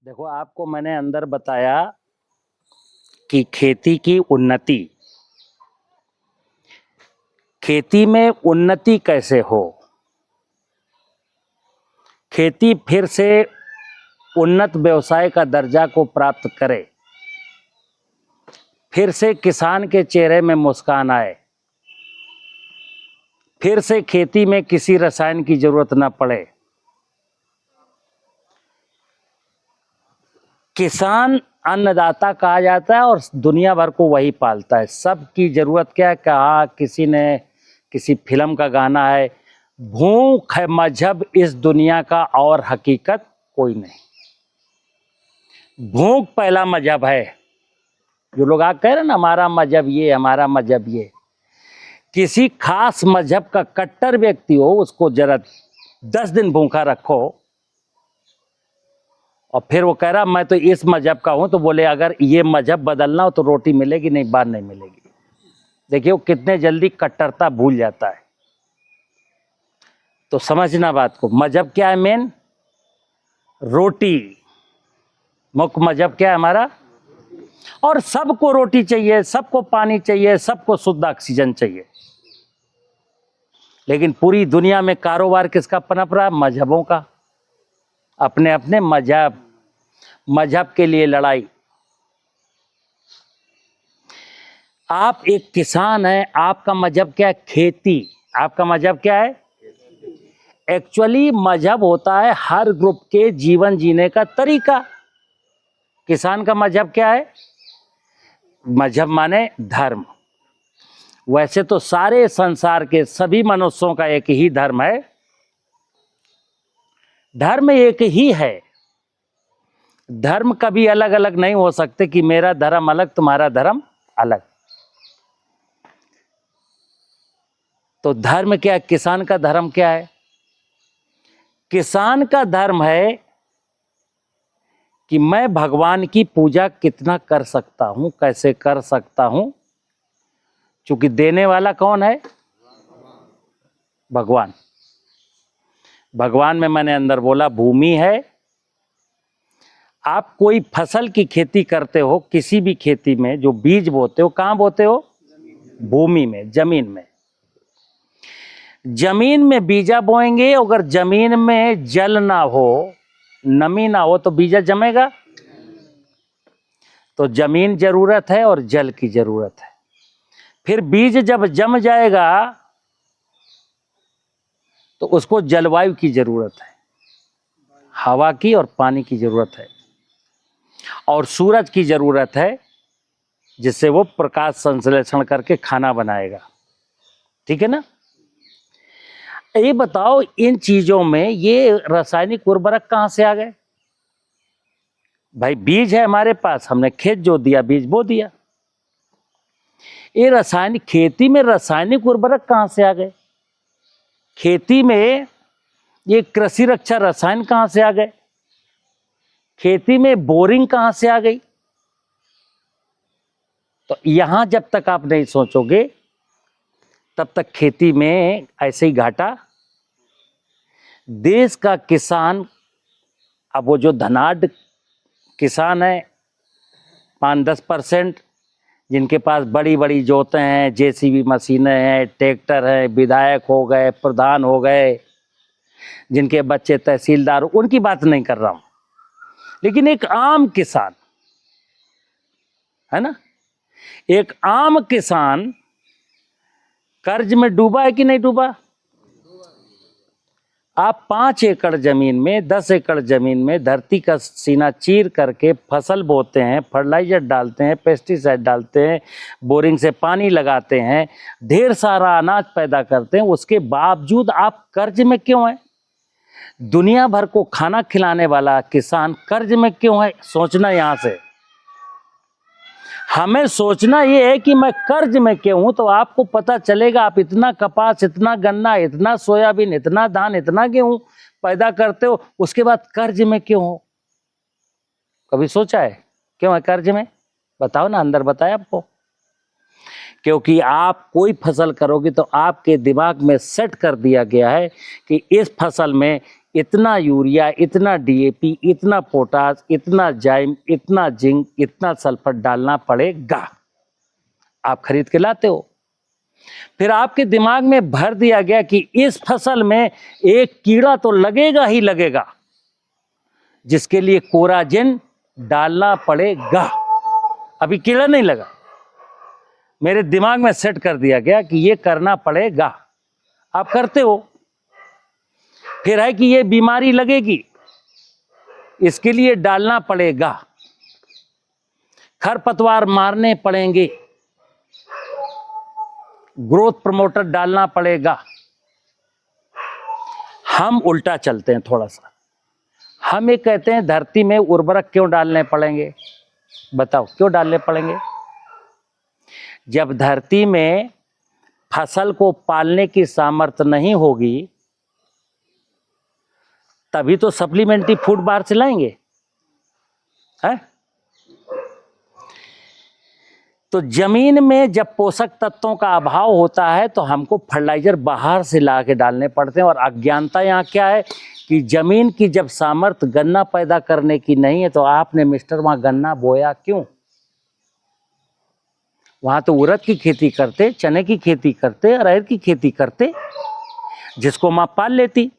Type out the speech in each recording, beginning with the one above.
देखो, आपको मैंने अंदर बताया कि खेती की उन्नति, खेती में उन्नति कैसे हो, खेती फिर से उन्नत व्यवसाय का दर्जा को प्राप्त करे, फिर से किसान के चेहरे में मुस्कान आए, फिर से खेती में किसी रसायन की जरूरत न पड़े। किसान अन्नदाता कहा जाता है और दुनिया भर को वही पालता है। सबकी जरूरत क्या है? कहा किसी फिल्म का गाना है, भूख है मजहब इस दुनिया का और हकीकत कोई नहीं। भूख पहला मजहब है। जो लोग आप कह रहे हैं ना, हमारा मजहब ये, हमारा मजहब ये, किसी खास मजहब का कट्टर व्यक्ति हो, उसको जरा 10 दिन भूखा रखो और फिर वो कह रहा मैं तो इस मजहब का हूं, तो बोले अगर ये मजहब बदलना हो तो रोटी मिलेगी नहीं, बात नहीं मिलेगी। देखिए वो कितने जल्दी कट्टरता भूल जाता है। तो समझना बात को, मजहब क्या है? मेन रोटी। मुख्य मजहब क्या है हमारा? और सबको रोटी चाहिए, सबको पानी चाहिए, सबको शुद्ध ऑक्सीजन चाहिए। लेकिन पूरी दुनिया में कारोबार किसका पनप रहा? मजहबों का। अपने अपने मजहब के लिए लड़ाई। आप एक किसान हैं, आपका मजहब क्या है? खेती। आपका मजहब क्या है? एक्चुअली मजहब होता है हर ग्रुप के जीवन जीने का तरीका। किसान का मजहब क्या है? मजहब माने धर्म। वैसे तो सारे संसार के सभी मनुष्यों का एक ही धर्म है, धर्म एक ही है। धर्म कभी अलग अलग नहीं हो सकते कि मेरा धर्म अलग, तुम्हारा धर्म अलग। तो धर्म क्या है? किसान का धर्म क्या है? किसान का धर्म है कि मैं भगवान की पूजा कितना कर सकता हूं, कैसे कर सकता हूं, क्योंकि देने वाला कौन है? भगवान। भगवान में मैंने अंदर बोला भूमि है। आप कोई फसल की खेती करते हो, किसी भी खेती में जो बीज बोते हो, कहां बोते हो? भूमि में, जमीन में। जमीन में बीजा बोएंगे, अगर जमीन में जल ना हो, नमी ना हो, तो बीजा जमेगा? तो जमीन जरूरत है और जल की जरूरत है। फिर बीज जब जम जाएगा तो उसको जलवायु की जरूरत है, हवा की और पानी की जरूरत है, और सूरज की जरूरत है, जिससे वो प्रकाश संश्लेषण करके खाना बनाएगा। ठीक है ना? ये बताओ, इन चीजों में ये रासायनिक उर्वरक कहां से आ गए? भाई बीज है हमारे पास, हमने खेत जो दिया, बीज बो दिया। ये रासायनिक खेती में रासायनिक उर्वरक कहां से आ गए? खेती में ये कृषि रक्षा रसायन कहां से आ गए? खेती में बोरिंग कहां से आ गई? तो यहां जब तक आप नहीं सोचोगे तब तक खेती में ऐसे ही घाटा। देश का किसान, अब वो जो धनाढ़ किसान है 5-10%, जिनके पास बड़ी बड़ी जोतें हैं, जेसीबी मशीनें हैं, ट्रैक्टर हैं, विधायक हो गए, प्रधान हो गए, जिनके बच्चे तहसीलदार, उनकी बात नहीं कर रहा हूं। लेकिन एक आम किसान है ना, एक आम किसान कर्ज में डूबा है कि नहीं डूबा? आप 5 एकड़ जमीन में, 10 एकड़ जमीन में धरती का सीना चीर करके फसल बोते हैं, फर्टिलाइजर डालते हैं, पेस्टिसाइड डालते हैं, बोरिंग से पानी लगाते हैं, ढेर सारा अनाज पैदा करते हैं, उसके बावजूद आप कर्ज में क्यों हैं? दुनिया भर को खाना खिलाने वाला किसान कर्ज में क्यों है? सोचना यहां से। हमें सोचना यह है कि मैं कर्ज में क्यों हूं, तो आपको पता चलेगा। आप इतना कपास, इतना गन्ना, इतना सोयाबीन, इतना धान, इतना गेहूं पैदा करते हो, उसके बाद कर्ज में क्यों हो? कभी सोचा है क्यों है कर्ज में? बताओ ना, अंदर बताए आपको। क्योंकि आप कोई फसल करोगे तो आपके दिमाग में सेट कर दिया गया है कि इस फसल में इतना यूरिया, इतना डीएपी, इतना पोटास, इतना जाइम, इतना जिंक, इतना सल्फर डालना पड़ेगा। आप खरीद के लाते हो, फिर आपके दिमाग में भर दिया गया कि इस फसल में एक कीड़ा तो लगेगा ही लगेगा, जिसके लिए कोराजिन डालना पड़ेगा। अभी कीड़ा नहीं लगा, मेरे दिमाग में सेट कर दिया गया कि ये करना पड़ेगा। आप करते हो। फिर है कि ये बीमारी लगेगी, इसके लिए डालना पड़ेगा, खरपतवार मारने पड़ेंगे, ग्रोथ प्रमोटर डालना पड़ेगा। हम उल्टा चलते हैं थोड़ा सा। हम ये कहते हैं धरती में उर्वरक क्यों डालने पड़ेंगे? बताओ क्यों डालने पड़ेंगे? जब धरती में फसल को पालने की सामर्थ्य नहीं होगी, तभी तो सप्लीमेंट्री फूड बाहर से लाएंगे, है? तो जमीन में जब पोषक तत्वों का अभाव होता है तो हमको फर्टिलाइजर बाहर से ला के डालने पड़ते हैं। और अज्ञानता यहाँ क्या है कि जमीन की जब सामर्थ्य गन्ना पैदा करने की नहीं है तो आपने मिस्टर वहां गन्ना बोया क्यों? वहां तो उड़द की खेती करते, चने की खेती करते, अरहर की खेती करते, जिसको मां पाल लेती।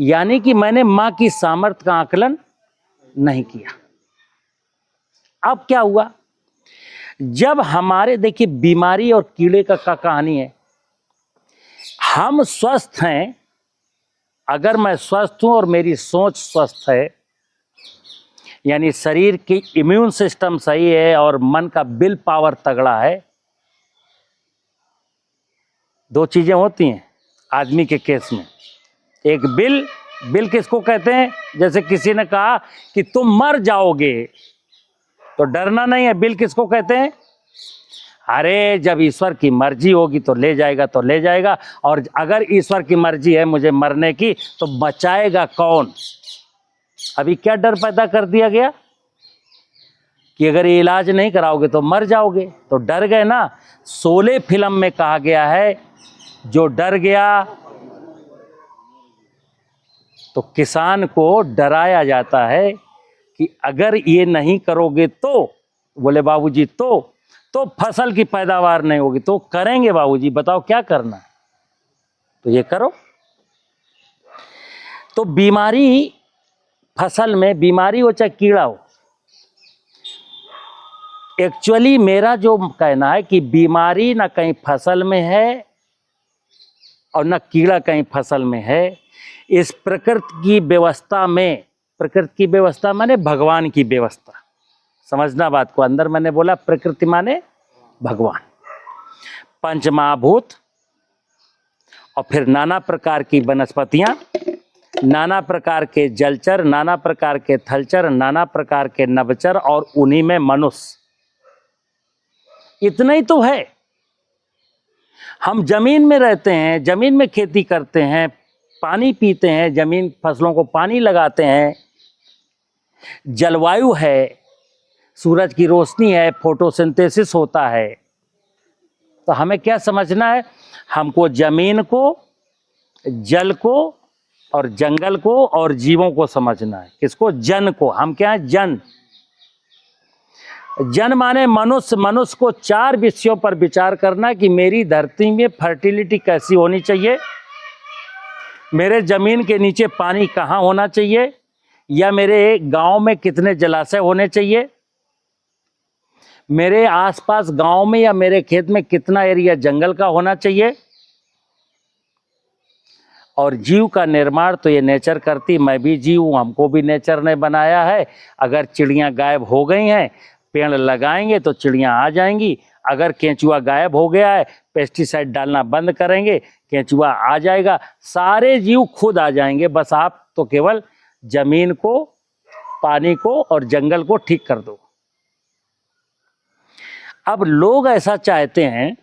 यानी कि मैंने मां की सामर्थ्य का आकलन नहीं किया। अब क्या हुआ? जब हमारे, देखिए बीमारी और कीड़े का कहानी है। हम स्वस्थ हैं, अगर मैं स्वस्थ हूं और मेरी सोच स्वस्थ है, यानी शरीर की इम्यून सिस्टम सही है और मन का विल पावर तगड़ा है, दो चीजें होती हैं आदमी के केस में। एक बिल किसको कहते हैं? जैसे किसी ने कहा कि तुम मर जाओगे तो डरना नहीं है। बिल किसको कहते हैं? अरे जब ईश्वर की मर्जी होगी तो ले जाएगा तो ले जाएगा, और अगर ईश्वर की मर्जी है मुझे मरने की तो बचाएगा कौन? अभी क्या डर पैदा कर दिया गया कि अगर ये इलाज नहीं कराओगे तो मर जाओगे, तो डर गए ना। शोले फिल्म में कहा गया है, जो डर गया, तो किसान को डराया जाता है कि अगर ये नहीं करोगे तो, बोले बाबूजी तो फसल की पैदावार नहीं होगी। तो करेंगे बाबूजी, बताओ क्या करना है? तो ये करो। तो बीमारी, फसल में बीमारी हो चाहे कीड़ा हो, एक्चुअली मेरा जो कहना है कि बीमारी ना कहीं फसल में है और ना कीड़ा कहीं फसल में है। इस प्रकृति की व्यवस्था में, प्रकृति की व्यवस्था माने भगवान की व्यवस्था, समझना बात को। अंदर मैंने बोला प्रकृति माने भगवान, पंच महाभूत, और फिर नाना प्रकार की वनस्पतियां, नाना प्रकार के जलचर, नाना प्रकार के थलचर, नाना प्रकार के नभचर, और उन्हीं में मनुष्य। इतना ही तो है। हम जमीन में रहते हैं, जमीन में खेती करते हैं, पानी पीते हैं, जमीन फसलों को पानी लगाते हैं, जलवायु है, सूरज की रोशनी है, फोटोसिंथेसिस होता है। तो हमें क्या समझना है? हमको जमीन को, जल को और जंगल को और जीवों को समझना है। किसको? जन को। हम क्या है? जन। जन माने मनुष्य। मनुष्य को चार विषयों पर विचार करना कि मेरी धरती में फर्टिलिटी कैसी होनी चाहिए, मेरे जमीन के नीचे पानी कहाँ होना चाहिए, या मेरे गांव में कितने जलाशय होने चाहिए, मेरे आसपास गांव में या मेरे खेत में कितना एरिया जंगल का होना चाहिए। और जीव का निर्माण तो ये नेचर करती, मैं भी जीव हूँ, हमको भी नेचर ने बनाया है। अगर चिड़ियाँ गायब हो गई हैं, पेड़ लगाएंगे तो चिड़ियाँ आ जाएंगी। अगर केंचुआ गायब हो गया है, पेस्टिसाइड डालना बंद करेंगे, केंचुआ आ जाएगा, सारे जीव खुद आ जाएंगे। बस आप तो केवल जमीन को, पानी को और जंगल को ठीक कर दो। अब लोग ऐसा चाहते हैं,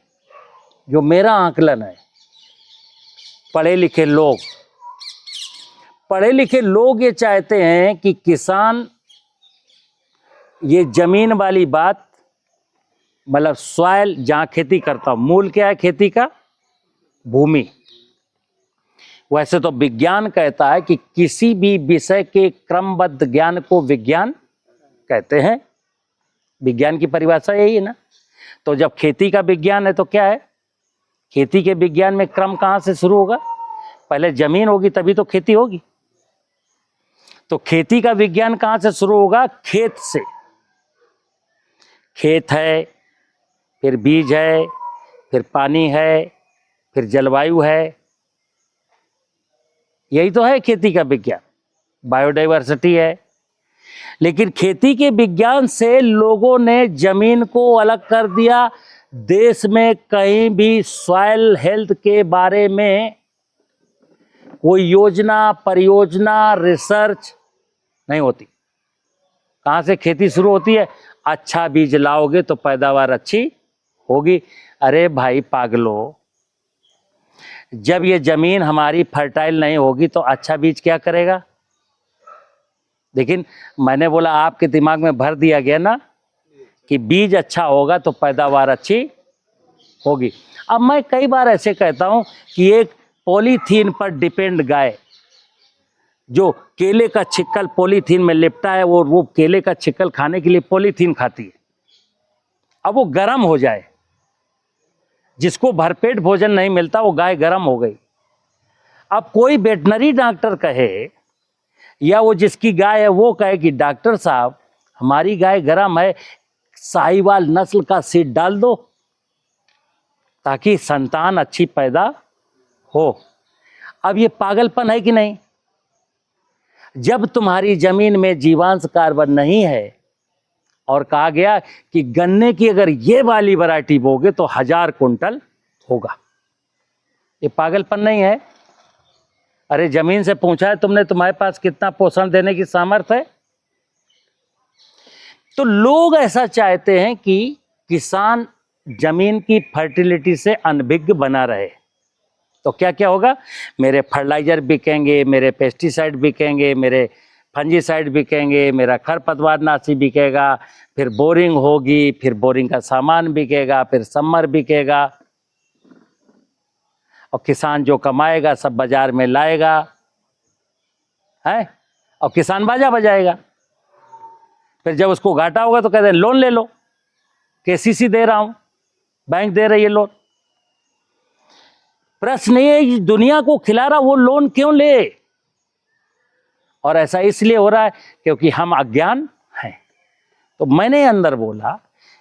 जो मेरा आकलन है, पढ़े लिखे लोग ये चाहते हैं कि किसान, ये जमीन वाली बात, मतलब सॉइल जहां खेती करता हूं, मूल क्या है खेती का? भूमि। वैसे तो विज्ञान कहता है कि किसी भी विषय के क्रमबद्ध ज्ञान को विज्ञान कहते हैं। विज्ञान की परिभाषा यही है ना। तो जब खेती का विज्ञान है तो क्या है, खेती के विज्ञान में क्रम कहां से शुरू होगा? पहले जमीन होगी तभी तो खेती होगी। तो खेती का विज्ञान कहां से शुरू होगा? खेत से। खेत है, फिर बीज है, फिर पानी है, फिर जलवायु है। यही तो है खेती का विज्ञान। बायोडाइवर्सिटी है। लेकिन खेती के विज्ञान से लोगों ने जमीन को अलग कर दिया। देश में कहीं भी सॉइल हेल्थ के बारे में कोई योजना, परियोजना, रिसर्च नहीं होती। कहां से खेती शुरू होती है? अच्छा बीज लाओगे तो पैदावार अच्छी होगी। अरे भाई पागलो, जब ये जमीन हमारी फर्टाइल नहीं होगी तो अच्छा बीज क्या करेगा? लेकिन मैंने बोला आपके दिमाग में भर दिया गया ना कि बीज अच्छा होगा तो पैदावार अच्छी होगी। अब मैं कई बार ऐसे कहता हूं कि एक पॉलीथीन पर डिपेंड गाय, जो केले का छिक्कल पॉलीथीन में लिपटा है, वो केले का छिक्कल खाने के लिए पॉलीथीन खाती है। अब वो गर्म हो जाए, जिसको भरपेट भोजन नहीं मिलता वो गाय गर्म हो गई। अब कोई वेटनरी डॉक्टर कहे या वो जिसकी गाय है वो कहे कि डॉक्टर साहब हमारी गाय गर्म है, साहिवाल नस्ल का सीड डाल दो ताकि संतान अच्छी पैदा हो। अब ये पागलपन है कि नहीं? जब तुम्हारी जमीन में जीवांश कार्बन नहीं है और कहा गया कि गन्ने की अगर ये वाली वैरायटी बोगे तो 1000 कुंटल होगा, ये पागलपन नहीं है? अरे जमीन से पूछा है तुमने तुम्हारे पास कितना पोषण देने की सामर्थ्य है? तो लोग ऐसा चाहते हैं कि किसान जमीन की फर्टिलिटी से अनभिज्ञ बना रहे। तो क्या क्या होगा? मेरे फर्टिलाइजर बिकेंगे, मेरे पेस्टिसाइड बिकेंगे, मेरे फंजीसाइड बिकेंगे, मेरा खरपतवार नाशी बिकेगा, फिर बोरिंग होगी, फिर बोरिंग का सामान बिकेगा, फिर समर बिकेगा, और किसान जो कमाएगा सब बाजार में लाएगा है, और किसान बाजा बजाएगा। फिर जब उसको घाटा होगा तो कहते हैं लोन ले लो, केसीसी दे रहा हूं, बैंक दे रही है लोन। प्रश्न ये है दुनिया को खिला रहा वो लोन क्यों ले? और ऐसा इसलिए हो रहा है क्योंकि हम अज्ञान हैं। तो मैंने अंदर बोला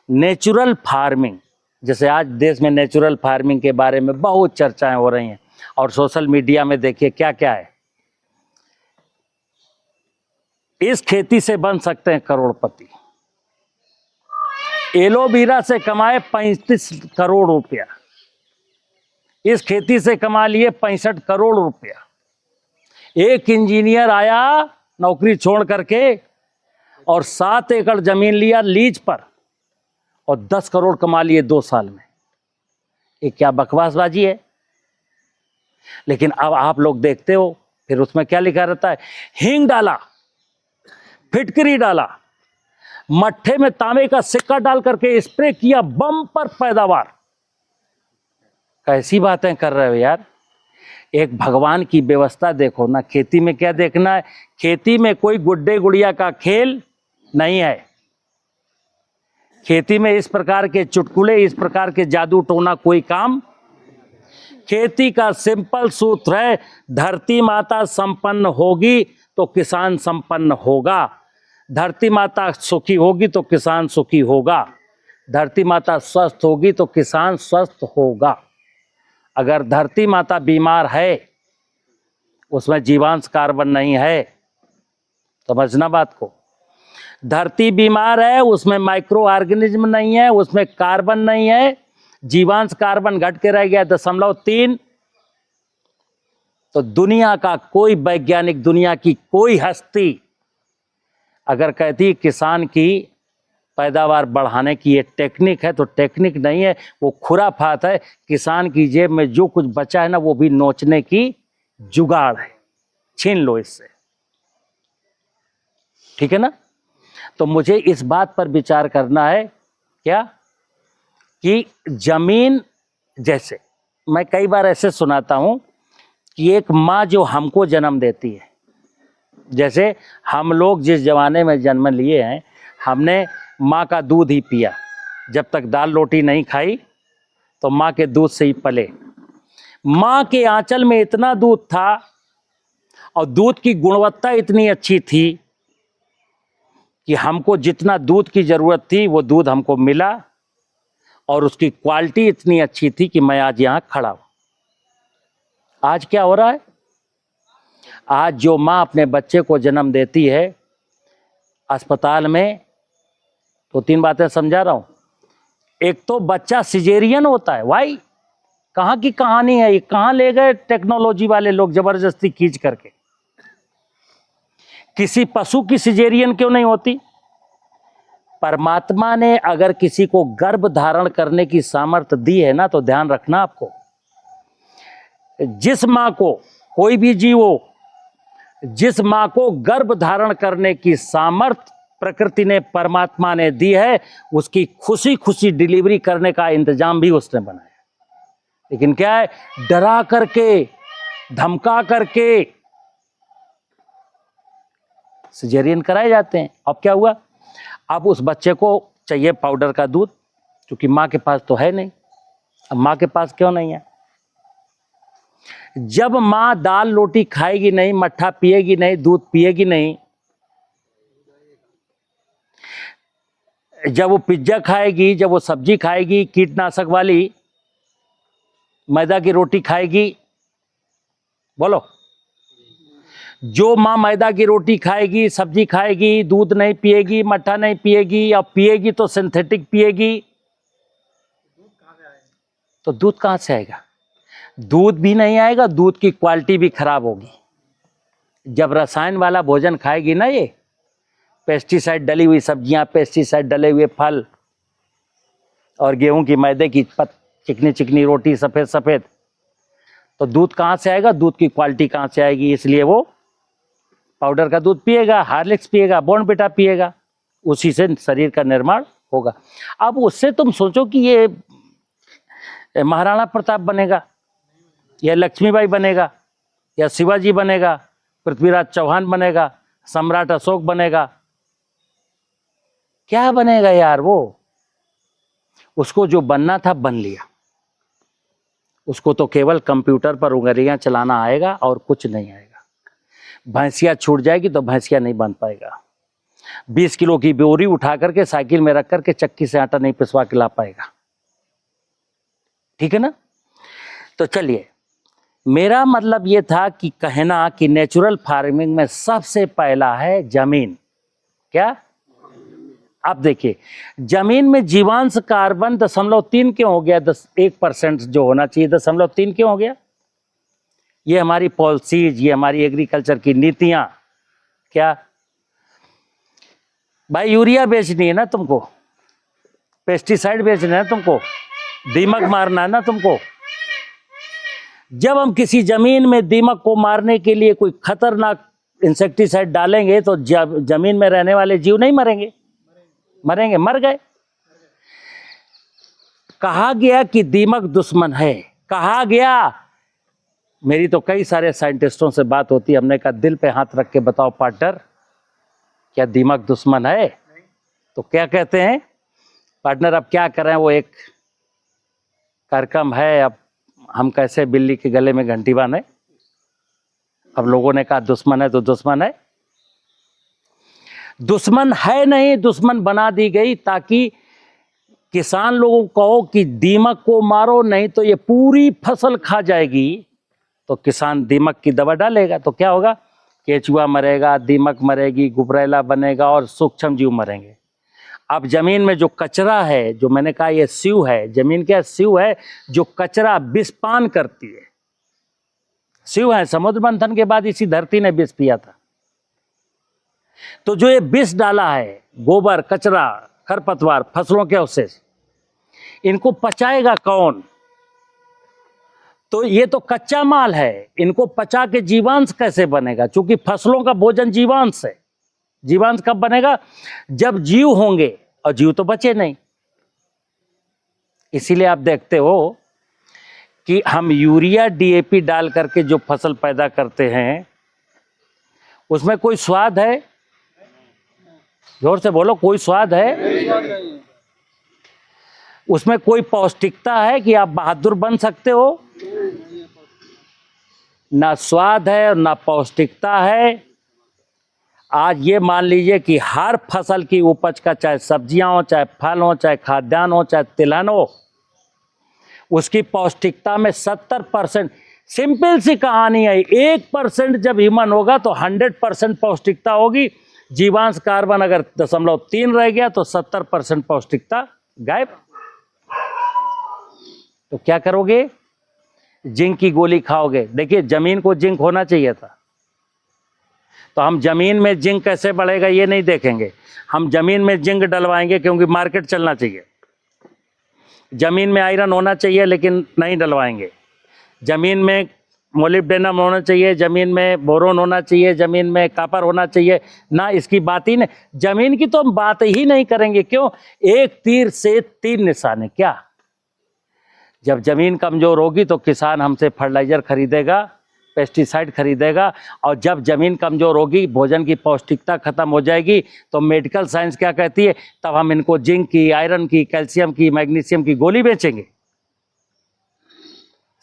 नेचुरल फार्मिंग, जैसे आज देश में नेचुरल फार्मिंग के बारे में बहुत चर्चाएं हो रही हैं और सोशल मीडिया में देखिए क्या क्या है। इस खेती से बन सकते हैं करोड़पति। एलोवेरा से कमाए 35 करोड़ रुपया, इस खेती से कमा लिए 65 करोड़ रुपया। एक इंजीनियर आया नौकरी छोड़ करके और 7 एकड़ जमीन लिया लीज पर और 10 करोड़ कमा लिए 2 साल में। ये क्या बकवासबाजी है? लेकिन अब आप लोग देखते हो फिर उसमें क्या लिखा रहता है? हींग डाला, फिटकरी डाला, मट्ठे में तांबे का सिक्का डाल करके स्प्रे किया, बम्पर पैदावार। कैसी बातें कर रहे हो यार? एक भगवान की व्यवस्था देखो ना। खेती में क्या देखना है? खेती में कोई गुड्डे गुड़िया का खेल नहीं है। खेती में इस प्रकार के चुटकुले, इस प्रकार के जादू टोना कोई काम। खेती का सिंपल सूत्र है, धरती माता संपन्न होगी तो किसान संपन्न होगा, धरती माता सुखी होगी तो किसान सुखी होगा, धरती माता स्वस्थ होगी तो किसान स्वस्थ होगा। अगर धरती माता बीमार है, उसमें जीवांश कार्बन नहीं है, समझना बात को। धरती बीमार है, उसमें माइक्रो ऑर्गेनिज्म नहीं है, उसमें कार्बन नहीं है, जीवांश कार्बन घट के रह गया 0.3। तो दुनिया का कोई वैज्ञानिक, दुनिया की कोई हस्ती अगर कहती किसान की पैदावार बढ़ाने की ये टेक्निक है, तो टेक्निक नहीं है, वो खुराफात है। किसान की जेब में जो कुछ बचा है ना, वो भी नोचने की जुगाड़ है, छीन लो इससे। ठीक है ना? तो मुझे इस बात पर विचार करना है क्या कि जमीन, जैसे मैं कई बार ऐसे सुनाता हूं कि एक माँ जो हमको जन्म देती है, जैसे हम लोग जिस जमाने में जन्म लिए हैं, हमने माँ का दूध ही पिया। जब तक दाल रोटी नहीं खाई तो माँ के दूध से ही पले। माँ के आंचल में इतना दूध था और दूध की गुणवत्ता इतनी अच्छी थी कि हमको जितना दूध की जरूरत थी वो दूध हमको मिला, और उसकी क्वालिटी इतनी अच्छी थी कि मैं आज यहाँ खड़ा हूं। आज क्या हो रहा है? आज जो माँ अपने बच्चे को जन्म देती है अस्पताल में, तो 3 बातें समझा रहा हूं। एक तो बच्चा सिजेरियन होता है। भाई कहाँ की कहानी है ये? कहाँ ले गए टेक्नोलॉजी वाले लोग जबरदस्ती खींच करके? किसी पशु की सिजेरियन क्यों नहीं होती? परमात्मा ने अगर किसी को गर्भ धारण करने की सामर्थ्य दी है ना, तो ध्यान रखना आपको, जिस मां को, कोई भी जीव हो, जिस मां को गर्भ धारण करने की सामर्थ्य प्रकृति ने, परमात्मा ने दी है, उसकी खुशी खुशी डिलीवरी करने का इंतजाम भी उसने बनाया। लेकिन क्या है, डरा करके, धमका करके सिजेरियन कराए जाते हैं। अब क्या हुआ? अब उस बच्चे को चाहिए पाउडर का दूध, क्योंकि माँ के पास तो है नहीं। अब माँ के पास क्यों नहीं है? जब माँ दाल रोटी खाएगी नहीं, मट्ठा पिएगी नहीं, दूध पिएगी नहीं, जब वो पिज्जा खाएगी, जब वो सब्जी खाएगी कीटनाशक वाली, मैदा की रोटी खाएगी, बोलो, जो माँ मैदा की रोटी खाएगी, सब्जी खाएगी, दूध नहीं पिएगी, मट्ठा नहीं पिएगी, अब पिएगी तो सिंथेटिक पिएगी, तो दूध कहाँ से आएगा? दूध भी नहीं आएगा, दूध की क्वालिटी भी खराब होगी। जब रसायन वाला भोजन खाएगी ना, ये पेस्टिसाइड डली हुई सब्जियां, पेस्टिसाइड डले हुए फल, और गेहूं की मैदे की चिकनी चिकनी रोटी, सफेद सफेद, तो दूध कहाँ से आएगा? दूध की क्वालिटी कहाँ से आएगी? इसलिए वो पाउडर का दूध पिएगा, हार्लिक्स पिएगा, बॉर्नविटा पिएगा, उसी से शरीर का निर्माण होगा। अब उससे तुम सोचो कि ये महाराणा प्रताप बनेगा, या लक्ष्मीबाई बनेगा, या शिवाजी बनेगा, पृथ्वीराज चौहान बनेगा, सम्राट अशोक बनेगा, क्या बनेगा यार? वो, उसको जो बनना था बन लिया। उसको तो केवल कंप्यूटर पर उंगलियां चलाना आएगा और कुछ नहीं आएगा। भैंसिया छूट जाएगी तो भैंसिया नहीं बन पाएगा। 20 किलो की बोरी उठा करके साइकिल में रख करके चक्की से आटा नहीं पिसवा के ला पाएगा। ठीक है ना? तो चलिए, मेरा मतलब ये था कि कहना कि नेचुरल फार्मिंग में सबसे पहला है जमीन। क्या? आप देखिए, जमीन में जीवांश कार्बन 0.3 क्यों हो गया? 1% जो होना चाहिए 0.3 क्यों हो गया? ये हमारी पॉलिसीज, ये हमारी एग्रीकल्चर की नीतियां। क्या भाई, यूरिया बेचनी है ना तुमको, पेस्टिसाइड बेचना है तुमको, दीमक मारना है ना तुमको। जब हम किसी जमीन में दीमक को मारने के लिए कोई खतरनाक इंसेक्टिसाइड डालेंगे तो जमीन में रहने वाले जीव नहीं मरेंगे? मरेंगे, मर गए। कहा गया कि दीमक दुश्मन है, कहा गया। मेरी तो कई सारे साइंटिस्टों से बात होती है, हमने कहा दिल पे हाथ रख के बताओ पार्टनर, क्या दीमक दुश्मन है? तो क्या कहते हैं पार्टनर, अब क्या करें, वो एक कार्यक्रम है, अब हम कैसे बिल्ली के गले में घंटी बांधे? अब लोगों ने कहा दुश्मन है तो दुश्मन है। दुश्मन है नहीं, दुश्मन बना दी गई ताकि किसान लोगों को कहो कि दीमक को मारो, नहीं तो ये पूरी फसल खा जाएगी। तो किसान दीमक की दवा डालेगा तो क्या होगा? केचुआ मरेगा, दीमक मरेगी, गुबरैला बनेगा और सूक्ष्म जीव मरेंगे। अब जमीन में जो कचरा है, जो मैंने कहा ये सीव है, जमीन क्या सीव है, जो कचरा विषपान करती है, सीव है। समुद्र मंथन के बाद इसी धरती ने विष पिया था। तो जो ये विष डाला है, गोबर, कचरा, खरपतवार, फसलों के अवशेष, इनको पचाएगा कौन? तो ये तो कच्चा माल है, इनको पचा के जीवांश कैसे बनेगा? क्योंकि फसलों का भोजन जीवांश है। जीवांश कब बनेगा? जब जीव होंगे, और जीव तो बचे नहीं। इसीलिए आप देखते हो कि हम यूरिया डीएपी डाल करके जो फसल पैदा करते हैं उसमें कोई स्वाद है? जोर से बोलो, कोई स्वाद है? उसमें कोई पौष्टिकता है कि आप बहादुर बन सकते हो? ना स्वाद है और ना पौष्टिकता है। आज ये मान लीजिए कि हर फसल की उपज का, चाहे सब्जियां हो, चाहे फल हो, चाहे खाद्यान्न हो, चाहे तिलहन हो, उसकी पौष्टिकता में 70%, सिंपल सी कहानी है, 1% जब ह्यूमन होगा तो 100% पौष्टिकता होगी। जीवांश कार्बन अगर 0.3 रह गया तो 70% पौष्टिकता गायब। तो क्या करोगे? जिंक की गोली खाओगे। देखिए, जमीन को जिंक होना चाहिए था, तो हम जमीन में जिंक कैसे बढ़ेगा ये नहीं देखेंगे, हम जमीन में जिंक डलवाएंगे क्योंकि मार्केट चलना चाहिए। जमीन में आयरन होना चाहिए लेकिन नहीं डलवाएंगे। जमीन में मोलिब्डेनम होना चाहिए, जमीन में बोरोन होना चाहिए, जमीन में कॉपर होना चाहिए ना, इसकी बात ही नहीं, जमीन की तो हम बात ही नहीं करेंगे। क्यों? एक तीर से 3 निशाने। क्या? जब जमीन कमजोर होगी तो किसान हमसे फर्टिलाइजर खरीदेगा, पेस्टिसाइड खरीदेगा, और जब जमीन कमजोर होगी, भोजन की पौष्टिकता खत्म हो जाएगी, तो मेडिकल साइंस क्या कहती है? तब हम इनको जिंक की, आयरन की, कैल्शियम की, मैग्नीशियम की गोली बेचेंगे।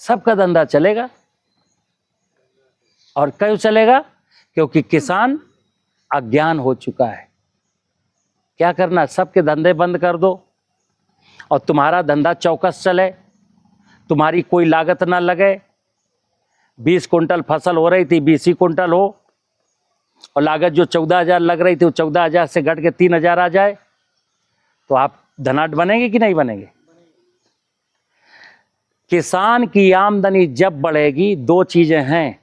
सबका धंधा चलेगा। और क्यों चलेगा? क्योंकि किसान अज्ञान हो चुका है। क्या करना? सबके धंधे बंद कर दो और तुम्हारा धंधा चौकस चले, तुम्हारी कोई लागत ना लगे। 20 कुंटल फसल हो रही थी, 20 कुंटल हो, और लागत जो 14,000 लग रही थी वो 14,000 से घट के 3,000 आ जाए, तो आप धनाढ्य बनेंगे कि नहीं बनेंगे? किसान की आमदनी जब बढ़ेगी, 2 चीजें हैं,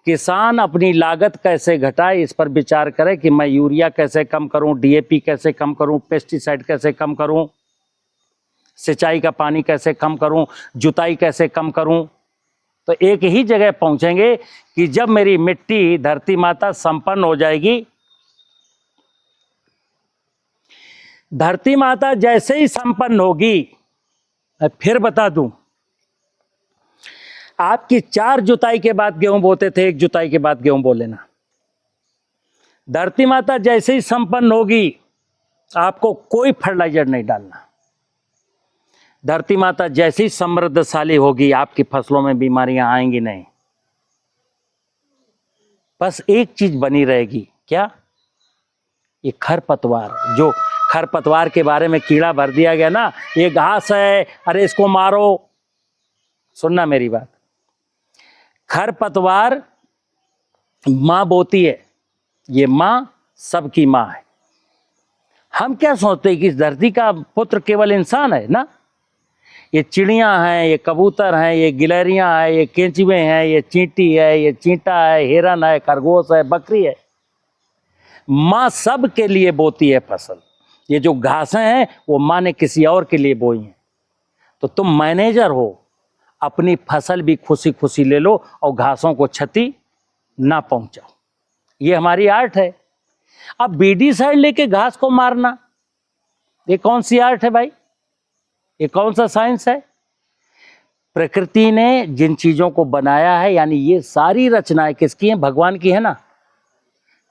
किसान अपनी लागत कैसे घटाए इस पर विचार करे कि मैं यूरिया कैसे कम करूं, डीएपी कैसे कम करूं, पेस्टिसाइड कैसे कम करूं, सिंचाई का पानी कैसे कम करूं, जुताई कैसे कम करूं। तो एक ही जगह पहुंचेंगे कि जब मेरी मिट्टी, धरती माता संपन्न हो जाएगी। धरती माता जैसे ही संपन्न होगी, मैं फिर बता दूं, आपकी 4 जुताई के बाद गेहूं बोते थे, 1 जुताई के बाद गेहूं बो लेना। धरती माता जैसे ही संपन्न होगी, आपको कोई फर्टिलाइजर नहीं डालना। धरती माता जैसी ही समृद्धशाली होगी, आपकी फसलों में बीमारियां आएंगी नहीं। बस एक चीज बनी रहेगी, क्या? ये खरपतवार। जो खरपतवार के बारे में कीड़ा भर दिया गया ना, ये घास है, अरे इसको मारो। सुनना मेरी बात, खरपतवार मां बोती है, ये मां सबकी मां है। हम क्या सोचते हैं कि इस धरती का पुत्र केवल इंसान है ना? ये चिड़ियां हैं, ये कबूतर हैं, ये गिलहरियां हैं, ये केंचुए हैं, ये चींटी है, ये चींटा है, हिरन है, खरगोश है, बकरी है। माँ सब के लिए बोती है फसल। ये जो घासें हैं वो माँ ने किसी और के लिए बोई हैं। तो तुम मैनेजर हो, अपनी फसल भी खुशी खुशी ले लो और घासों को क्षति ना पहुंचाओ। ये हमारी आर्ट है। अब बीडीसाइड लेके घास को मारना, ये कौन सी आर्ट है भाई? ये कौन सा साइंस है? प्रकृति ने जिन चीजों को बनाया है, यानी ये सारी रचनाएं किसकी हैं? भगवान की है ना।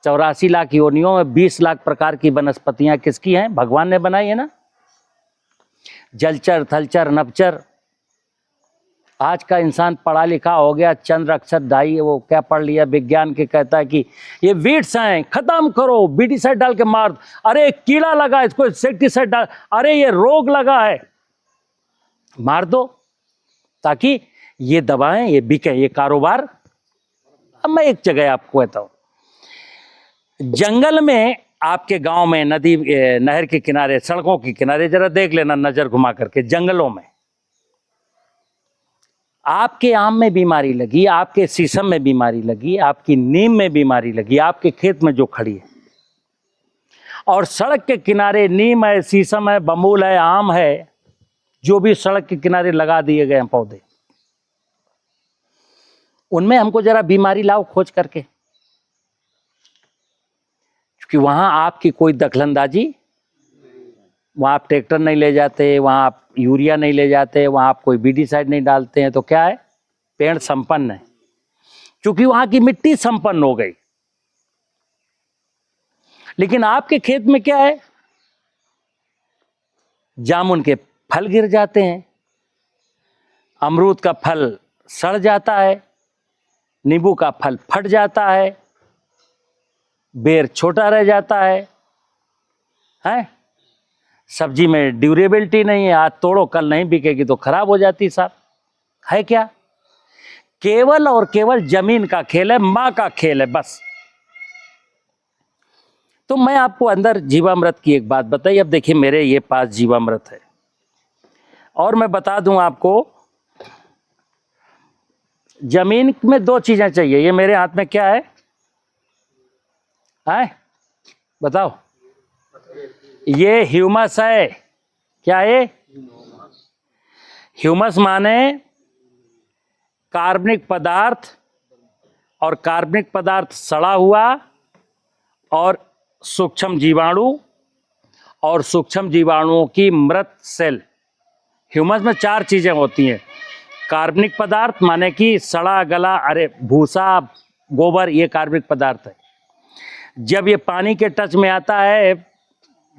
84 लाख योनियों में 20 लाख प्रकार की वनस्पतियां किसकी हैं? भगवान ने बनाई है ना। जलचर, थलचर, नभचर। आज का इंसान पढ़ा लिखा हो गया, चंद्र अक्षर ढाई, वो क्या पढ़ लिया, विज्ञान के कहता है कि ये वीड्स हैं, खत्म करो, बीडीसाइड डाल के मार। अरे कीड़ा लगा, इसको इंसेक्टिसाइड डाल। अरे ये रोग लगा है, मार दो, ताकि ये दवाएं ये बिके, ये कारोबार। अब मैं एक जगह आपको कहता हूं, जंगल में, आपके गांव में, नदी नहर के किनारे, सड़कों के किनारे, जरा देख लेना नजर घुमा करके, जंगलों में आपके आम में बीमारी लगी, आपके शीशम में बीमारी लगी, आपकी नीम में बीमारी लगी, आपके खेत में जो खड़ी है, और सड़क के किनारे नीम है, शीशम है, बमूल है, आम है, जो भी सड़क के किनारे लगा दिए गए हैं पौधे, उनमें हमको जरा बीमारी लाओ खोज करके, क्योंकि वहां आपकी कोई दखलंदाजी। वहाँ आप ट्रैक्टर नहीं ले जाते, वहाँ आप यूरिया नहीं ले जाते, वहाँ आप कोई बीडीसाइड नहीं डालते हैं, तो क्या है, पेड़ संपन्न है, क्योंकि वहाँ की मिट्टी संपन्न हो गई। लेकिन आपके खेत में क्या है, जामुन के फल गिर जाते हैं, अमरूद का फल सड़ जाता है, नींबू का फल फट जाता है, बेर छोटा रह जाता है, सब्जी में ड्यूरेबिलिटी नहीं है, आज तोड़ो कल नहीं बिकेगी तो खराब हो जाती साहब। है क्या, केवल और केवल जमीन का खेल है, मां का खेल है बस। तो मैं आपको अंदर जीवामृत की एक बात बताई। अब देखिए मेरे ये पास जीवामृत है, और मैं बता दूं आपको, जमीन में दो चीजें चाहिए। ये मेरे हाथ में क्या है, बताओ, ये ह्यूमस है। क्या है, ह्यूमस माने कार्बनिक पदार्थ, और कार्बनिक पदार्थ सड़ा हुआ और सूक्ष्म जीवाणु, और सूक्ष्म जीवाणुओं की मृत सेल। ह्यूमस में चार चीजें होती हैं। कार्बनिक पदार्थ माने कि सड़ा गला, अरे भूसा, गोबर, ये कार्बनिक पदार्थ है। जब ये पानी के टच में आता है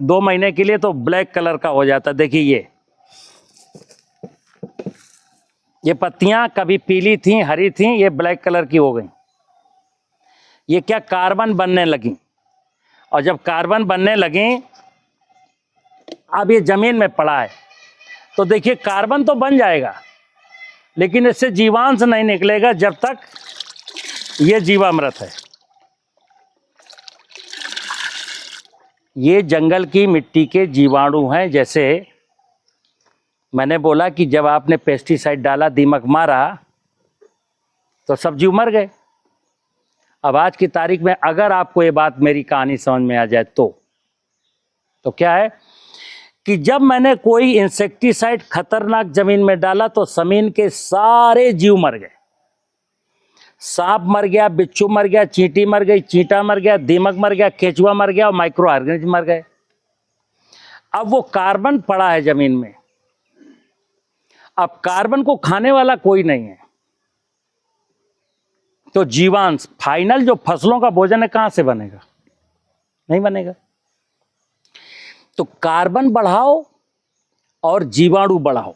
2 महीने के लिए तो ब्लैक कलर का हो जाता है। देखिए ये पत्तियां कभी पीली थी, हरी थी, ये ब्लैक कलर की हो गई। ये क्या, कार्बन बनने लगी, और जब कार्बन बनने लगी, अब ये जमीन में पड़ा है, तो देखिए कार्बन तो बन जाएगा, लेकिन इससे जीवांश नहीं निकलेगा जब तक ये जीवामृत है। ये जंगल की मिट्टी के जीवाणु हैं। जैसे मैंने बोला कि जब आपने पेस्टिसाइड डाला, दीमक मारा, तो सब जीव मर गए। अब आज की तारीख में अगर आपको ये बात, मेरी कहानी समझ में आ जाए तो क्या है कि जब मैंने कोई इंसेक्टिसाइड खतरनाक जमीन में डाला तो जमीन के सारे जीव मर गए। सांप मर गया, बिच्छू मर गया, चींटी मर गई, चींटा मर गया, दीमक मर गया, केचुआ मर गया, और माइक्रो ऑर्गेनिज्म मर गए। अब वो कार्बन पड़ा है जमीन में, अब कार्बन को खाने वाला कोई नहीं है, तो जीवांश, फाइनल जो फसलों का भोजन है, कहां से बनेगा, नहीं बनेगा। तो कार्बन बढ़ाओ और जीवाणु बढ़ाओ,